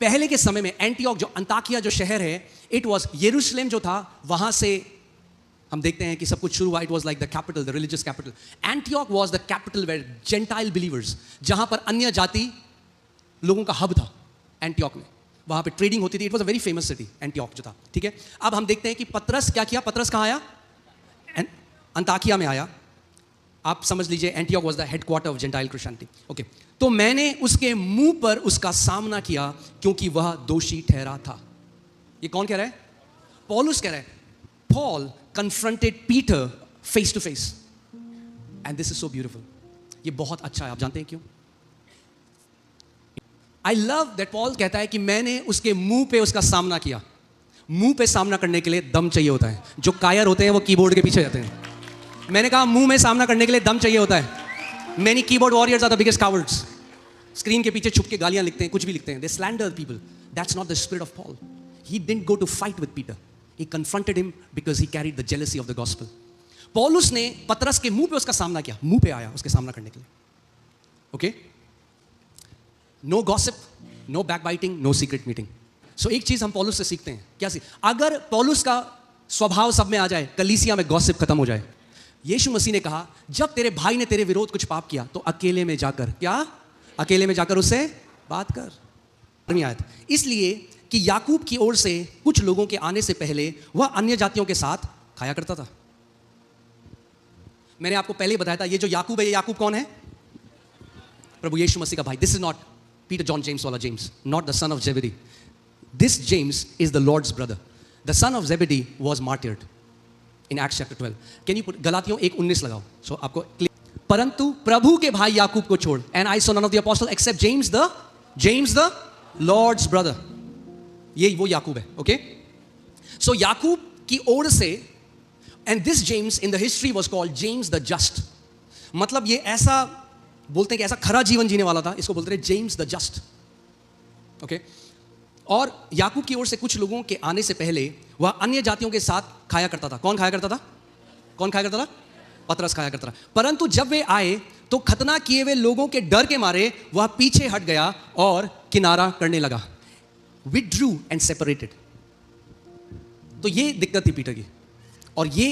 पहले के समय में एंटियोक जो अंताकिया जो शहर है, इट वॉज यरूशलेम जो था, वहां से हम देखते हैं कि सब कुछ शुरू हुआ. It was like the capital, the religious capital. Antioch was the capital where gentile believers, जहां पर अन्य जाति लोगों का हब था एंटियोक में. वहां पे ट्रेडिंग होती थी. It was a very famous city Antioch जो था. ठीक है, अब हम देखते हैं कि पतरस क्या किया. पतरस कहां आया? अंताकिया में आया. आप समझ लीजिए Antioch was the headquarter of gentile Christianity. Okay, तो मैंने उसके मुंह पर उसका सामना किया क्योंकि वह दोषी ठहरा था. ये कौन कह रहा है? पौलुस कह रहा है. Paul confronted Peter face to face, and this is so beautiful. ये बहुत अच्छा है. आप जानते हैं क्यों? I love that Paul कहता है कि मैंने उसके मुंह पे उसका सामना किया. मुंह पे सामना करने के लिए दम चाहिए होता है. जो कायर होते हैं वो कीबोर्ड के पीछे जाते हैं. मैंने कहा मुंह में सामना करने के लिए दम चाहिए होता है. Many keyboard warriors are the biggest cowards. Screen के पीछे छुप के गालियां लिखते हैं, कुछ भी लिखते हैं. They slander people. That's not the spirit of Paul. He didn't go to fight with Peter. He confronted him because he carried the jealousy of the gospel. पौलुस ने पतरस के मुंह पे उसका सामना किया. मुंह पे आया उसके सामना करने के लिए. Okay, no gossip, no backbiting, no secret meeting. So एक चीज हम पौलुस से सीखते हैं. क्या अगर पौलुस का स्वभाव सब में आ जाए, कलीसिया में गॉसिप खत्म हो जाए. यीशु मसीह ने कहा जब तेरे भाई ने तेरे विरोध कुछ पाप किया तो अकेले में जाकर, क्या अकेले में जाकर उससे बात कर. इसलिए कि याकूब की ओर से कुछ लोगों के आने से पहले वह अन्य जातियों के साथ खाया करता था. मैंने आपको पहले ही बताया था ये जो याकूब है, ये याकूब कौन है? प्रभु यीशु मसीह का भाई. This is not Peter John James वाला James, not the son of Zebedee. This James is the Lord's brother. The son of Zebedee was martyred in Acts chapter 12. Can you put गलातियों 1:19 लगाओ सो आपको. परंतु प्रभु के भाई याकूब को छोड़, and I saw none of the apostle except James the Lord's brother. ये वो याकूब है. ओके, सो याकूब की ओर से, and this James in the history was called James the just. मतलब ये ऐसा बोलते हैं कि ऐसा खरा जीवन जीने वाला था, इसको बोलते हैं जेम्स द जस्ट. ओके, और याकूब की ओर से कुछ लोगों के आने से पहले वह अन्य जातियों के साथ खाया करता था. कौन खाया करता था? कौन खाया करता था? पतरस खाया करता था. परंतु जब वे आए तो खतना किए हुए लोगों के डर के मारे वह पीछे हट गया और किनारा करने लगा. withdrew and separated. तो ये दिक्कत थी पीटर की, और ये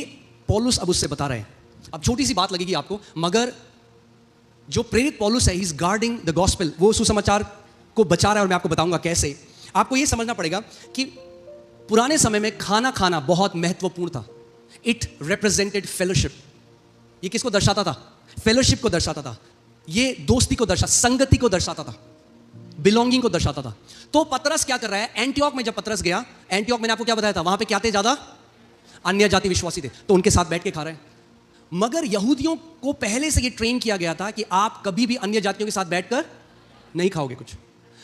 पौलुस अब उससे बता रहे हैं. अब छोटी सी बात लगेगी आपको, मगर जो प्रेरित पौलुस है, he is guarding the gospel. वो सुसमाचार को बचा रहा है, और मैं आपको बताऊंगा कैसे. आपको ये समझना पड़ेगा कि पुराने समय में खाना बहुत महत्वपूर्ण था. It represented fellowship. ये किसको दर्शाता था? फेलोशिप को दर्शाता था. ये दोस्ती को दर्शाता, संगति को दर्शाता था, बिलोंगिंग को दर्शाता था. तो पतरस क्या कर रहा है? एंटियोक में जब पतरस गया, एंटियोक मैंने आपको क्या बताया था, वहां पे क्या थे? ज्यादा अन्य जाति विश्वासी थे, तो उनके साथ बैठ के खा रहे हैं. मगर यहूदियों को पहले से ये ट्रेन किया गया था कि आप कभी भी अन्य जातियों के साथ बैठकर नहीं खाओगे कुछ.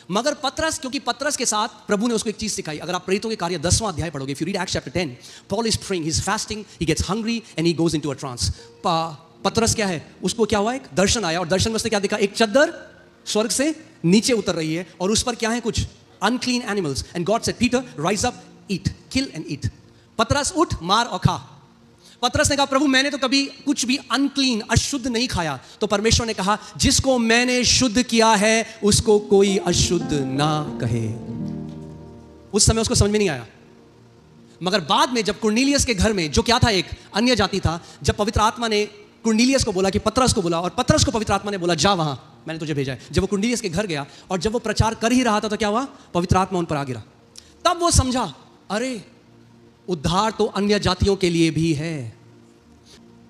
मगर पतरस, क्योंकि पतरस के साथ प्रभु ने उसको एक चीज सिखाई. अगर आप प्रेरितों के कार्य 10वां अध्याय पढ़ोगे, if you read Acts chapter 10, Paul is praying, he is fasting, he gets hungry and he goes into a trance. Patras क्या है, उसको क्या हुआ? एक दर्शन आया, और दर्शन में उसने क्या देखा? एक चद्दर स्वर्ग से नीचे उतर रही है, और उस पर क्या है? कुछ unclean animals. And God said, Peter rise up, eat, kill and eat. पतरस, उठ, मार और खा. पतरस ने कहा, प्रभु मैंने तो कभी कुछ भी अनक्लीन, अशुद्ध नहीं खाया. तो परमेश्वर ने कहा, जिसको मैंने शुद्ध किया है उसको कोई अशुद्ध ना कहे. उस समय उसको समझ में नहीं आया, मगर बाद में जब कुर्नेलियस के घर में, जो क्या था, एक अन्य जाति था, जब पवित्र आत्मा ने कुर्नेलियस को बोला कि पतरस को बोला, और पतरस को पवित्र आत्मा ने बोला, जा वहां, मैंने तुझे भेजा है. जब वो कुर्नेलियस के घर गया और जब वो प्रचार कर ही रहा था, तो क्या हुआ? पवित्र आत्मा उन पर आ गिरा. तब वो समझा, अरे उद्धार तो अन्य जातियों के लिए भी है.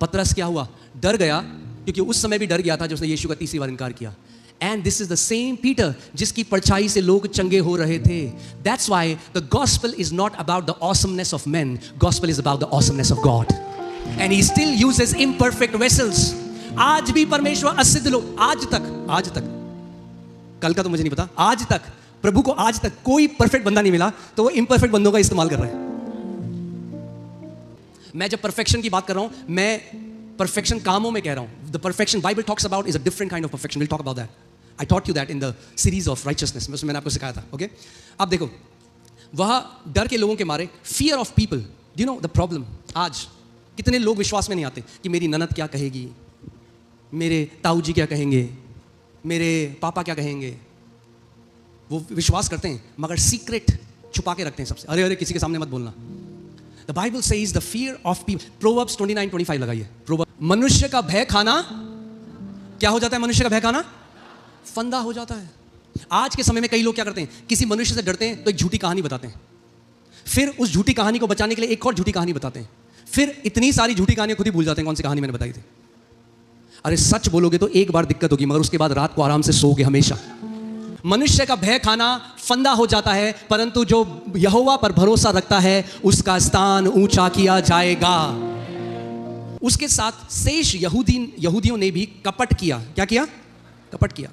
पतरस क्या हुआ? डर गया, क्योंकि उस समय भी डर गया था जब उसने यीशु का तीसरी बार इनकार किया. And this is the same Peter जिसकी परछाई से लोग चंगे हो रहे थे. That's why the gospel is not about the awesomeness of main, gospel is about the awesomeness of God. And he still uses imperfect vessels. आज भी परमेश्वर असिद्ध लोग, आज तक, कल का तो मुझे नहीं पता, आज तक प्रभु को आज तक कोई परफेक्ट बंदा नहीं मिला, तो वो इम्परफेक्ट बंदों का इस्तेमाल कर रहे हैं. मैं जब परफेक्शन की बात कर रहा हूं, मैं परफेक्शन कामों में कह रहा हूं. The perfection Bible talks about is a different kind of perfection. Will talk about that. I taught you that in the series of righteousness. मैंने आपको सिखाया था. ओके, अब देखो, वह डर के लोगों के मारे, fear of people. You know the problem, आज कितने लोग विश्वास में नहीं आते कि मेरी ननद क्या कहेगी, मेरे ताऊ जी क्या कहेंगे, मेरे पापा क्या कहेंगे. वो विश्वास करते हैं मगर सीक्रेट छुपा के रखते हैं सबसे, अरे अरे किसी के सामने मत बोलना। The Bible says the fear of people, proverbs 29:25 लगाइए। प्रोवर्ब, मनुष्य का भय खाना क्या हो जाता है? मनुष्य का भय खाना फंदा हो जाता है। आज के समय में कई लोग क्या करते हैं, किसी मनुष्य से डरते हैं तो एक झूठी कहानी बताते हैं, फिर उस झूठी कहानी को बचाने के लिए एक और झूठी कहानी बताते हैं, फिर इतनी सारी झूठी कहानियां खुद ही भूल जाते हैं कौन सी कहानी मैंने बताई थी। अरे सच बोलोगे तो एक बार दिक्कत होगी मगर उसके बाद रात को आराम से सोओगे हमेशा। मनुष्य का भय खाना फंदा हो जाता है, परंतु जो यहोवा पर भरोसा रखता है उसका स्थान ऊंचा किया जाएगा। उसके साथ शेष यहूदियों ने भी कपट किया। क्या किया? कपट किया।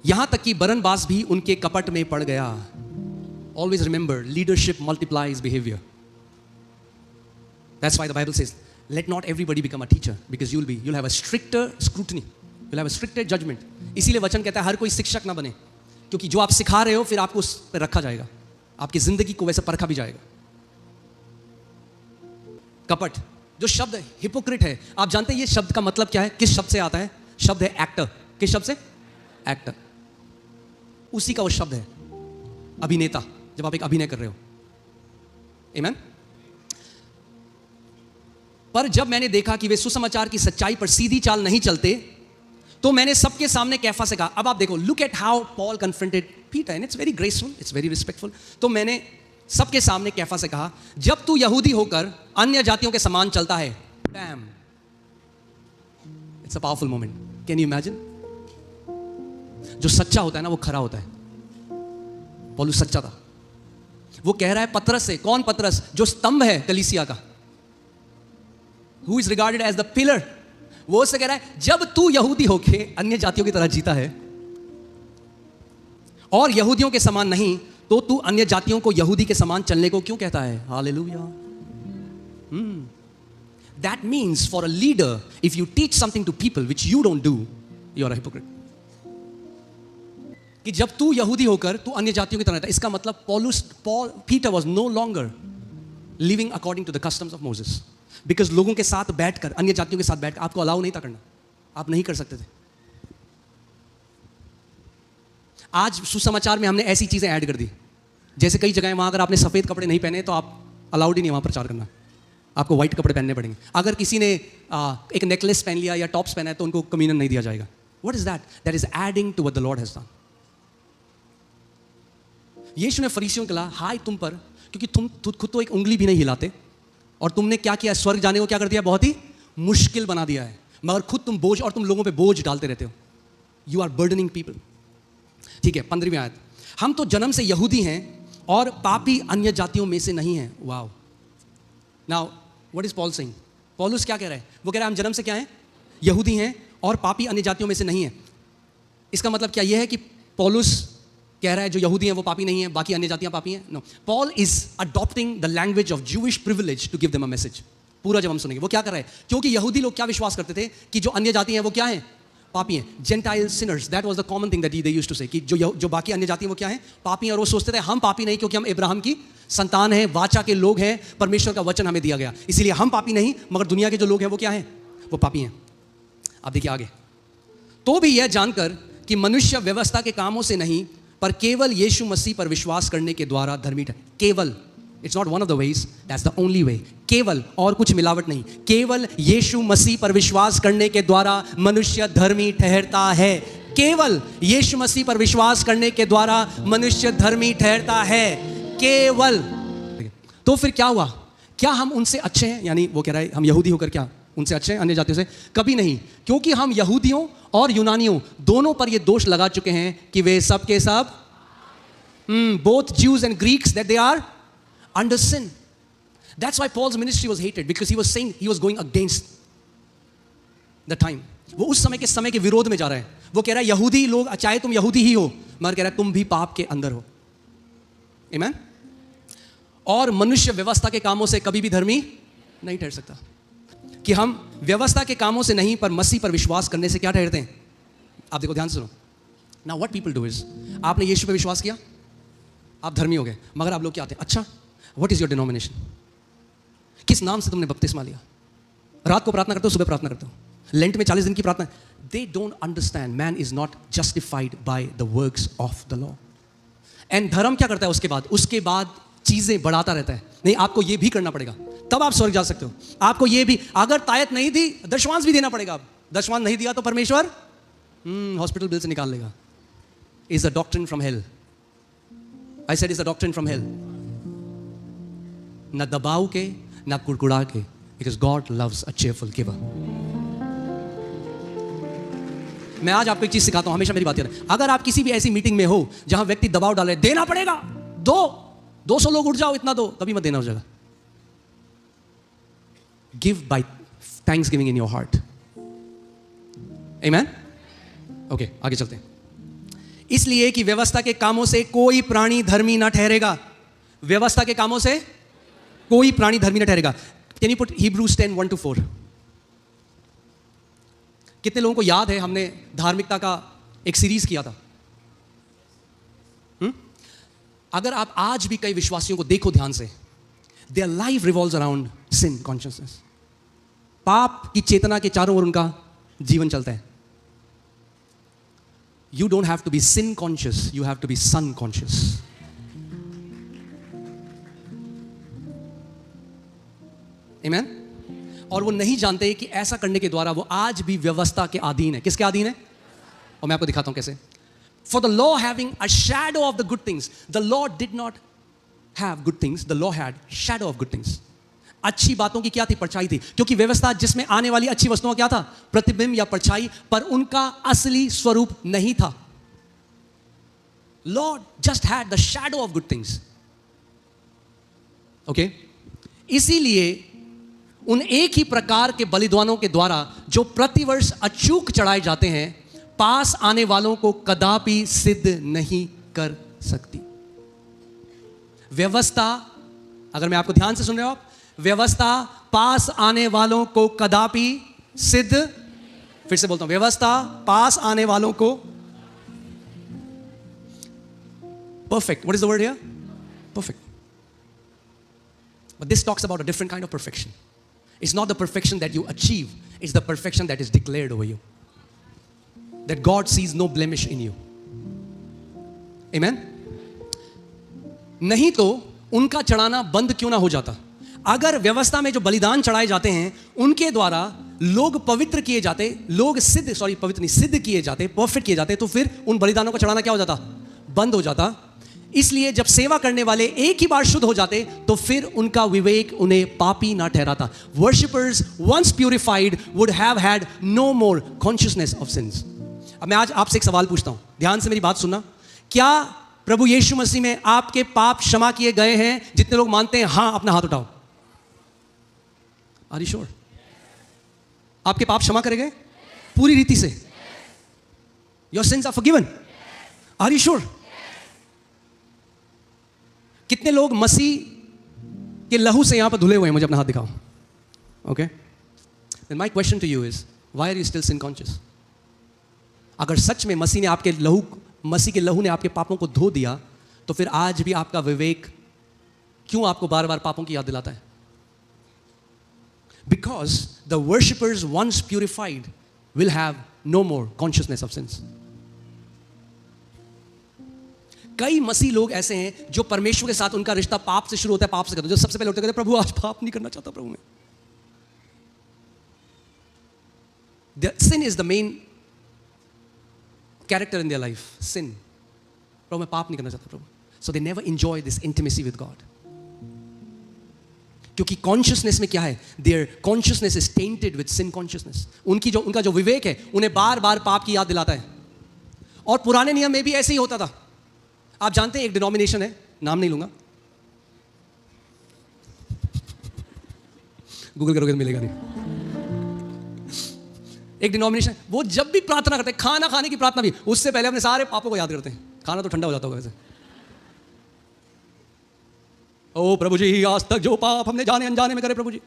यहां तक कि बरनबास भी उनके कपट में पड़ गया। Always remember, leadership multiplies behaviour. That's why the Bible says let not everybody become a teacher because you'll have a stricter scrutiny, you'll have a stricter judgment. इसीलिए वचन कहता है हर कोई शिक्षक ना बने, क्योंकि जो आप सिखा रहे हो फिर आपको उस पर रखा जाएगा, आपकी जिंदगी को वैसे परखा भी जाएगा। कपट जो शब्द है हिपोक्रिट है, आप जानते हैं ये शब्द का मतलब क्या है? किस शब्द से आता है? शब्द है एक्टर। किस शब्द से? एक्टर। उसी का वो शब्द है अभिनेता, जब आप एक अभिनय कर रहे हो। आमीन। पर जब मैंने देखा कि वे सुसमाचार की सच्चाई पर सीधी चाल नहीं चलते, तो मैंने सबके सामने कैफा से कहा। अब आप देखो, look at how Paul confronted Peter and it's very graceful, it's very respectful. तो मैंने सबके सामने कैफा से कहा, जब तू यहूदी होकर अन्य जातियों के समान चलता है, dam, it's a powerful moment. Can you imagine? जो सच्चा होता है ना वो खरा होता है। पौलुस सच्चा था। वो कह रहा है पतरस से, कौन पतरस? जो स्तंभ है कलीसिया का, who is regarded as the pillar, वो उससे कह रहा है जब तू यहूदी होके अन्य जातियों की तरह जीता है और यहूदियों के समान नहीं, तो तू अन्य जातियों को यहूदी के समान चलने को क्यों कहता है? Hallelujah. That means for a leader, if you teach something to people which you don't do, you are a hypocrite. कि जब तू यहूदी होकर तू अन्य जातियों की तरह रहता है, इसका मतलब Peter was no longer living according to the customs of Moses. Because लोगों के साथ बैठकर, अन्य जातियों के साथ बैठकर आपको अलाउ नहीं था करना, आप नहीं कर सकते थे। आज सुसमाचार में हमने ऐसी चीजें ऐड कर दी, जैसे कई जगह वहां अगर आपने सफेद कपड़े नहीं पहने तो आप अलाउड ही नहीं वहां प्रचार करना, आपको व्हाइट कपड़े पहनने पड़ेंगे। अगर किसी ने एक नेकलेस पहन लिया या टॉप्स पहना है तो उनको कम्युनियन नहीं दिया जाएगा। What is that? That is adding to what the Lord has done. Yeshu ने फरीसियों को कहा, हाय तुम पर, क्योंकि तुम खुद तो एक उंगली भी नहीं हिलाते और तुमने क्या किया? स्वर्ग जाने को क्या कर दिया? बहुत ही मुश्किल बना दिया है, मगर खुद तुम बोझ, और तुम लोगों पे बोझ डालते रहते हो। You are burdening people. ठीक है, 15वीं आयत, हम तो जन्म से यहूदी हैं और पापी अन्य जातियों में से नहीं हैं। Wow. Now what is Paul saying? पौलुस क्या कह रहा है? वो कह रहा है हम जन्म से क्या हैं? यहूदी हैं और पापी अन्य जातियों में से नहीं है। इसका मतलब क्या यह है कि पौलुस कह रहा है जो यहूदी हैं वो पापी नहीं है, बाकी अन्य जातियां पापी हैं? No, Paul is adopting the language of Jewish privilege to give them a message. पूरा जब हम सुनेंगे वो क्या कर रहा है, क्योंकि यहूदी लोग क्या विश्वास करते थे कि जो अन्य जाति हैं वो क्या हैं? पापी हैं। Gentile sinners, that was the common thing that they used to say, कि जो बाकी अन्य जाति हैं वो क्या हैं? पापी हैं। और वो सोचते थे हम पापी नहीं, क्योंकि हम इब्राहिम की संतान हैं, वाचा के लोग हैं, परमेश्वर का वचन हमें दिया गया, इसलिए हम पापी नहीं, मगर दुनिया के जो लोग हैं वो क्या हैं? वो पापी हैं। अब देखिए आगे, तो भी यह जानकर कि मनुष्य व्यवस्था के कामों से नहीं पर केवल यीशु मसीह पर विश्वास करने के द्वारा धर्मी है। केवल, it's not one of the ways, that's the only way. केवल, और कुछ मिलावट नहीं, केवल यीशु मसीह पर विश्वास करने के द्वारा मनुष्य धर्मी ठहरता है। केवल यीशु मसीह पर विश्वास करने के द्वारा मनुष्य धर्मी ठहरता है। केवल। तो फिर क्या हुआ? क्या हम उनसे अच्छे हैं? यानी वो कह रहा है हम यहूदी होकर क्या उनसे अच्छे हैं अन्य जातियों से? कभी नहीं, क्योंकि हम यहूदियों और यूनानियों दोनों पर ये दोष लगा चुके हैं कि वे सब के सब, both Jews and Greeks, that they are under sin. That's why Paul's ministry was hated, because he was saying he was going against the time. वो उस समय के विरोध में जा रहा है। वो कह रहा है यहूदी लोग, चाहे तुम यहूदी ही हो, मगर कह रहा है तुम भी पाप के अंदर हो। आमीन। और मनुष्य व्यवस्था के कामों से कभी भी धर्मी नहीं ठहर सकता। कि हम व्यवस्था के कामों से नहीं पर मसीह पर विश्वास करने से क्या ठहरते हैं? आप देखो, ध्यान से सुनो। Now what people do is, आपने यीशु पे विश्वास किया, आप धर्मी हो गए, मगर आप लोग क्या आते हैं? अच्छा, व्हाट इज योर डिनोमिनेशन? किस नाम से तुमने बपतिस्मा लिया? रात को प्रार्थना करते हो, सुबह प्रार्थना करते हो, लेंट में 40 दिन की प्रार्थना। they don't understand man is not justified by the works of the law. And धर्म क्या करता है उसके बाद चीजें बढ़ाता रहता है. नहीं, आपको ये भी करना पड़ेगा, तब आप स्वर्ग जा सकते हो. आपको ये भी, अगर तायत नहीं दी, दशमांश भी देना पड़ेगा. दशमांश नहीं दिया तो परमेश्वर हॉस्पिटल बिल से निकाल लेगा. Is a doctrine from hell. I said it's a doctrine from hell. ना दबाव के, ना कुड़कुड़ा के, because God loves a cheerful giver. मैं आज आपको एक चीज सिखाता हूं, हमेशा मेरी बात याद है. अगर आप किसी भी ऐसी मीटिंग में हो जहां व्यक्ति दबाव डाले, देना पड़ेगा, 200 लोग उठ जाओ, इतना दो, कभी मत देना हो जाएगा. Give by thanksgiving in your heart. Amen? Okay, आगे चलते हैं. इसलिए कि व्यवस्था के कामों से कोई प्राणी धर्मी ना ठहरेगा. व्यवस्था के कामों से कोई प्राणी धर्मी ना ठहरेगा. Can you put Hebrews 10:1-4? कितने लोगों को याद है हमने धार्मिकता का एक सीरीज किया था? अगर आप आज भी कई विश्वासियों को देखो ध्यान से, their life revolves around sin consciousness. पाप की चेतना के चारों ओर उनका जीवन चलता है. You don't have to be sin conscious, you have to be son conscious. Amen? और वो नहीं जानते कि ऐसा करने के द्वारा वो आज भी व्यवस्था के अधीन है. किसके अधीन है? और मैं आपको दिखाता हूं कैसे. For the law having a shadow of the good things, the law did not have good things, the law had shadow of good things. अच्छी बातों की क्या थी? परछाई थी. क्योंकि व्यवस्था जिसमें आने वाली अच्छी वस्तुओं क्या था? प्रतिबिंब या परछाई, पर उनका असली स्वरूप नहीं था. Lord just had the shadow of good things. Okay? इसीलिए उन एक ही प्रकार के बलिदानों के द्वारा जो प्रतिवर्ष अचूक चढ़ाए जाते हैं, पास आने वालों को कदापि सिद्ध नहीं कर सकती. व्यवस्था, अगर मैं आपको ध्यान से सुन रहे हो आप, व्यवस्था पास आने वालों को कदापि सिद्ध, फिर से बोलता हूं, व्यवस्था पास आने वालों को, perfect. What is the word here? Perfect. But this talks about a different kind of perfection. It's not the perfection that you achieve, it's the perfection that is declared over you. That God sees no blemish in you. Amen? नहीं तो उनका चढ़ाना बंद क्यों ना हो जाता. अगर व्यवस्था में जो बलिदान चढ़ाए जाते हैं उनके द्वारा लोग पवित्र किए जाते, लोग सिद्ध किए जाते, परफेक्ट किए जाते, तो फिर उन बलिदानों को चढ़ाना क्या हो जाता? बंद हो जाता. इसलिए जब सेवा करने वाले एक ही बार शुद्ध हो जाते तो फिर उनका विवेक उन्हें पापी ना ठहराता. Worshippers once purified would have had no more consciousness of sins. अब मैं आज आपसे एक सवाल पूछता हूं, ध्यान से मेरी बात सुनना. क्या प्रभु यीशु मसीह में आपके पाप क्षमा किए गए हैं? जितने लोग मानते हैं हां, अपना हाथ उठाओ. Are you sure? आपके पाप क्षमा करे गए पूरी रीति से? Your sins are forgiven. Are you sure? कितने लोग मसीह के लहू से यहां पर धुले हुए हैं? मुझे अपना हाथ दिखाओ. Okay, then my question to you is, why are you still sin conscious? अगर सच में मसीह के लहू ने आपके पापों को धो दिया, तो फिर आज भी आपका विवेक क्यों आपको बार बार पापों की याद दिलाता है? Because the worshippers once purified will have no more consciousness of sins. कई मसीह लोग ऐसे हैं जो परमेश्वर के साथ उनका रिश्ता पाप से शुरू होता है, पाप से खत्म. जो सबसे पहले उठते कहते हैं, प्रभु आज पाप नहीं करना चाहता प्रभु मैं. The sin is the main character in their life. Sin. प्रभु मैं पाप नहीं करना चाहता प्रभु. So they never enjoy this intimacy with God. क्योंकि कॉन्शियसनेस में क्या है? Their consciousness is tainted with sin consciousness. उनका जो विवेक है उन्हें बार बार पाप की याद दिलाता है. और पुराने नियम में भी ऐसे ही होता था. आप जानते हैं एक डिनोमिनेशन है, नाम नहीं लूंगा, गूगल करोगे तो मिलेगा नहीं. एक डिनोमिनेशन, वो जब भी प्रार्थना करते हैं, खाना खाने की प्रार्थना भी, उससे पहले अपने सारे पापों को याद करते हैं. खाना तो ठंडा हो जाता होगा वैसे. ओ प्रभु जी, आज तक जो पाप हमने जाने अनजाने में करे प्रभु जी.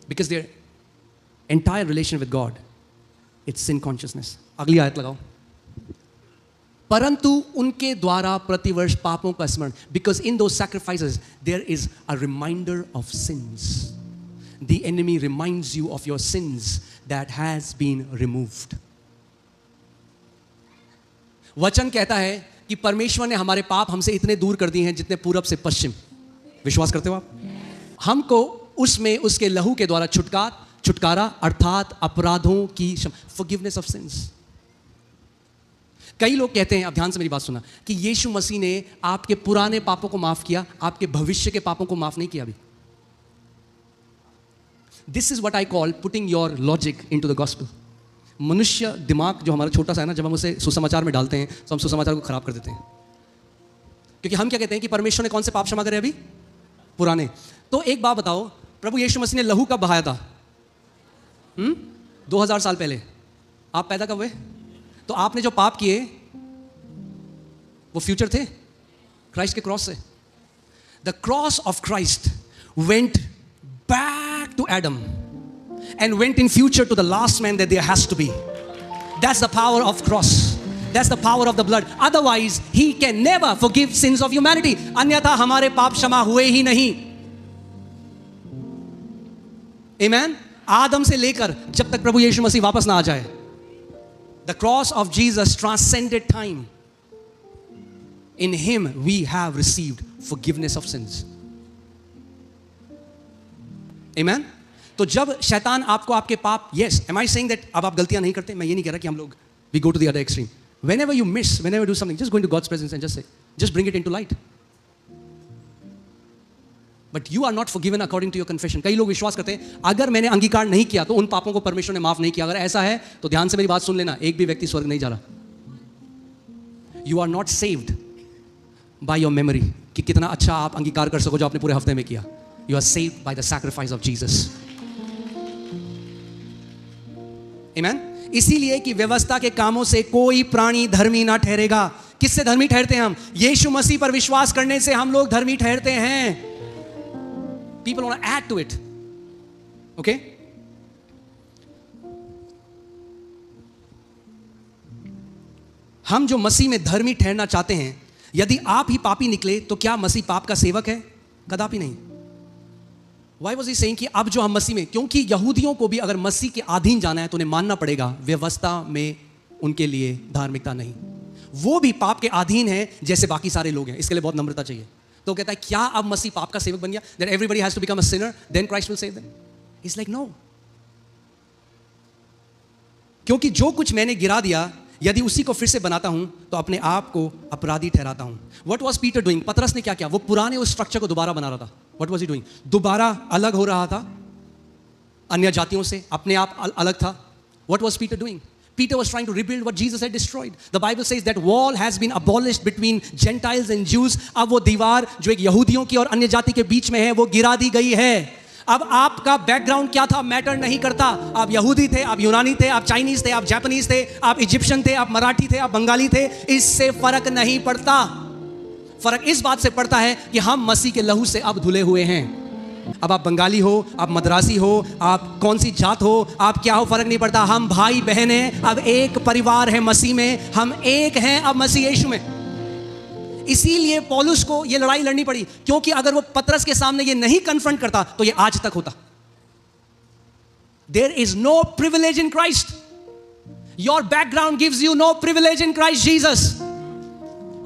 Because there entire relation with God, it's sin consciousness. अगली आयत लगाओ. परंतु उनके द्वारा प्रतिवर्ष पापों का स्मरण, because in those sacrifices there is a reminder of sins. the enemy reminds you of your sins that has been removed. वचन कहता है कि परमेश्वर ने हमारे पाप हमसे इतने दूर कर दिए हैं जितने पूरब से पश्चिम. विश्वास करते हो आप? हमको उसमें उसके लहू के द्वारा छुटकारा अर्थात अपराधों की forgiveness of sins. कई लोग कहते हैं, अब ध्यान से मेरी बात सुना, कि यीशु मसीह ने आपके पुराने पापों को माफ किया, आपके भविष्य के पापों को माफ नहीं किया अभी. This is what I call putting your logic into the gospel. मनुष्य दिमाग जो हमारा छोटा सा है ना, जब हम उसे सुसमाचार में डालते हैं तो हम सुसमाचार को खराब कर देते हैं. क्योंकि हम क्या कहते हैं कि परमेश्वर ने कौन से पाप क्षमा करे अभी? पुराने. तो एक बात बताओ, प्रभु यीशु मसीह ने लहू कब बहाया था? 2000 साल पहले. आप पैदा कब हुए? तो आपने जो पाप किए वो फ्यूचर थे क्राइस्ट के क्रॉस से. The cross of Christ went back to Adam and went in future to the last man that there has to be. That's the power of cross. That's the power of the blood. Otherwise, he can never forgive sins of humanity. अन्यथा हमारे पाप क्षमा हुए ही नहीं. Amen? आदम से लेकर जब तक प्रभु यीशु मसीह वापस ना आ जाए. The cross of Jesus transcended time. In him we have received forgiveness of sins. Amen? तो जब शैतान आपको आपके पाप, yes, am I saying that अब आप गलतियां नहीं करते? मैं ये नहीं कह रहा कि हम लोग we go to the other extreme. Whenever you miss, whenever you do something, just go into God's presence and just say, just bring it into light. But you are not forgiven according to your confession. कई लोग विश्वास करते हैं अगर मैंने अंगीकार नहीं किया तो उन पापों को परमेश्वर ने माफ नहीं किया. अगर ऐसा है तो ध्यान से मेरी बात सुन लेना, एक भी व्यक्ति स्वर्ग नहीं जा रहा. You are not saved by your memory कि कितना अच्छा आप अंगीकार कर सको जो आपने पूरे हफ्ते में किया. You are saved by the sacrifice of Jesus. Amen? इसीलिए कि व्यवस्था के कामों से कोई प्राणी धर्मी ना ठहरेगा. किससे धर्मी ठहरते हैं हम? यीशु मसीह पर विश्वास करने से हम लोग धर्मी ठहरते हैं. People want to add to it. Okay? हम जो मसीह में धर्मी ठहरना चाहते हैं, यदि आप ही पापी निकले तो क्या मसीह पाप का सेवक है? कदापि नहीं. Why was he saying कि अब जो हम मसीह में, क्योंकि यहूदियों को भी अगर मसीह के अधीन जाना है तो उन्हें मानना पड़ेगा व्यवस्था में उनके लिए धार्मिकता नहीं. वो भी पाप के अधीन है जैसे बाकी सारे लोग हैं. इसके लिए बहुत नम्रता चाहिए. तो कहता है क्या अब मसीह पाप का सेवक बन गया? That everybody has to become a sinner, then Christ will save them. It's like no. क्योंकि जो कुछ मैंने गिरा दिया यदि उसी को फिर से बनाता हूं तो अपने आप को अपराधी ठहराता हूं. What was Peter doing? पतरस ने क्या किया? वो पुराने उस स्ट्रक्चर को दोबारा बना रहा था. What was he doing? दोबारा अलग हो रहा था अन्य जातियों से, अपने आप अलग था. What was Peter doing? Peter was trying to rebuild what Jesus had destroyed. The Bible says that wall has been abolished between Gentiles and Jews. अब वो दीवार जो एक यहूदियों की और अन्य जाति के बीच में है वो गिरा दी गई है. अब आपका बैकग्राउंड क्या था मैटर नहीं करता. आप यहूदी थे, आप यूनानी थे, आप चाइनीज थे, आप जापानीज थे, आप इजिप्शियन थे, आप मराठी थे, आप बंगाली थे. इससे फर्क नहीं पड़ता. फर्क इस बात से पड़ता है कि हम मसीह के लहू से अब धुले हुए हैं. अब आप बंगाली हो, आप मद्रासी हो, आप कौन सी जात हो, आप क्या हो, फर्क नहीं पड़ता. हम भाई बहन हैं. अब एक परिवार है मसीह में. हम एक हैं अब मसीह यीशु में. इसीलिए पौलुस को ये लड़ाई लड़नी पड़ी, क्योंकि अगर वो पतरस के सामने ये नहीं कन्फ्रंट करता तो ये आज तक होता. There is no privilege in Christ. Your background gives you no privilege in Christ Jesus.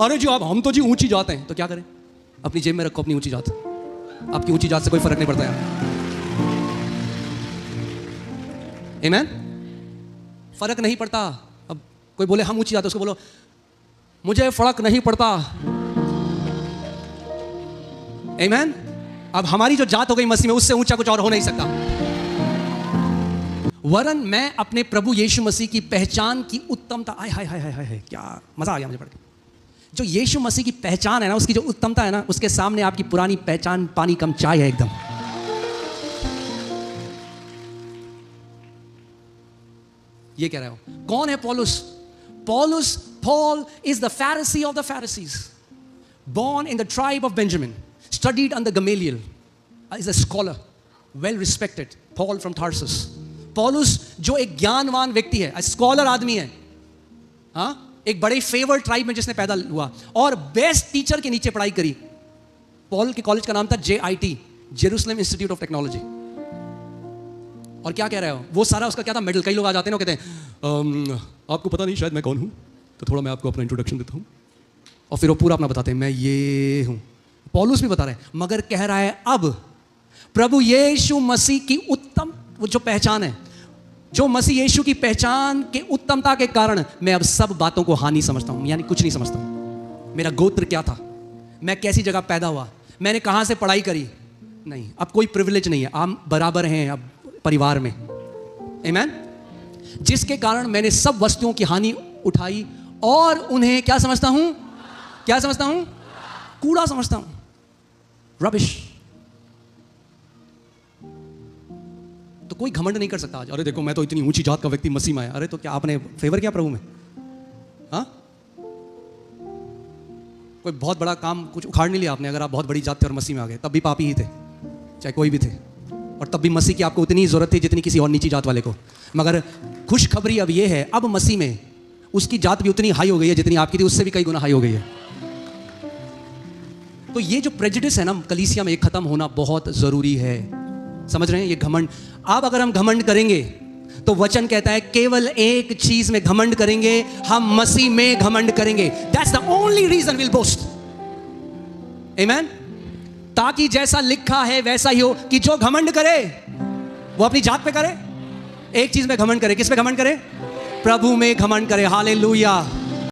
अरे जी हम तो जी ऊंची जात हैं, तो क्या करें? अपनी जेब में रखो अपनी ऊंची जात. आपकी ऊंची जात से कोई फर्क नहीं पड़ता यार. Amen? फर्क नहीं पड़ता. अब कोई बोले हम ऊंची जात, उसको बोलो मुझे फर्क नहीं पड़ता. Amen? अब हमारी जो जात हो गई मसीह में, उससे ऊंचा कुछ और हो नहीं सकता. वरन मैं अपने प्रभु यीशु मसीह की पहचान की उत्तमता, आय हाय हाय हाय हाय, क्या मजा आ गया मुझे पढ़ के. जो यीशु मसीह की पहचान है ना, उसकी जो उत्तमता है ना, उसके सामने आपकी पुरानी पहचान पानी कम चाय है एकदम. ये कह रहे हो. कौन है पौलुस? Paul is the Pharisee of the Pharisees, born in the tribe of Benjamin, studied under Gamaliel, is a scholar, well respected. Paul from Tarsus. पौलुस जो एक ज्ञानवान व्यक्ति है, स्कॉलर आदमी है, हाँ, एक बड़े फेवर्ड ट्राइब में जिसने पैदा हुआ और बेस्ट टीचर के नीचे पढ़ाई करी. पॉल के कॉलेज का नाम था JIT, Jerusalem institute of technology. और क्या कह रहे हो, वो सारा उसका क्या था, मेडल। कई लोग आ जाते हैं ना, कहते हैं आपको पता नहीं शायद मैं कौन हूँ, तो थोड़ा मैं आपको अपना इंट्रोडक्शन देता हूँ, और फिर वो पूरा अपना बताते हैं, मैं ये हूँ। पौलुस भी बता रहे हैं, मगर कह रहा है अब प्रभु यीशु मसीह की उत्तम वो जो पहचान है, जो मसीह यीशु की पहचान के उत्तमता के कारण मैं अब सब बातों को हानि समझता हूँ, यानी कुछ नहीं समझता हूँ। मेरा गोत्र क्या था, मैं कैसी जगह पैदा हुआ, मैंने कहाँ से पढ़ाई करी, नहीं, अब कोई प्रिविलेज नहीं है, हम बराबर हैं अब परिवार में। आमीन। जिसके कारण मैंने सब वस्तुओं की हानि उठाई और उन्हें क्या समझता हूं, क्या समझता हूं, कूड़ा समझता हूं, रबिश। तो कोई घमंड नहीं कर सकता आज, अरे देखो मैं तो इतनी ऊंची जात का व्यक्ति मसीह में आया। अरे तो क्या आपने फेवर किया प्रभु में? हाँ, कोई बहुत बड़ा काम कुछ उखाड़ नहीं लिया आपने। अगर आप बहुत बड़ी जात थे और मसीह में आ गए, तब भी पापी ही थे, चाहे कोई भी थे, और तब भी मसीह की आपको उतनी ज़रूरत थी जितनी किसी और नीची जात वाले को। मगर खुशखबरी अब ये है, अब मसीह में उसकी जात भी उतनी हाई हो गई है जितनी आपकी थी, उससे भी कई गुना हाई हो गई है। तो ये जो प्रेजुडिस है ना कलीसिया में, ये खत्म होना बहुत ज़रूरी है। समझ रहे हैं? ये घमंड, अब अगर हम घमंड करेंगे तो वचन कहता है केवल एक चीज में घमंड करेंगे, हम मसीह में घमंड करेंगे। That's the only reason will boast. आमीन। ताकि जैसा लिखा है वैसा ही हो कि जो घमंड करे वो अपनी जात पे करे, एक चीज में घमंड करे। किस पे घमंड करे? प्रभु में घमंड करे। हालेलुया।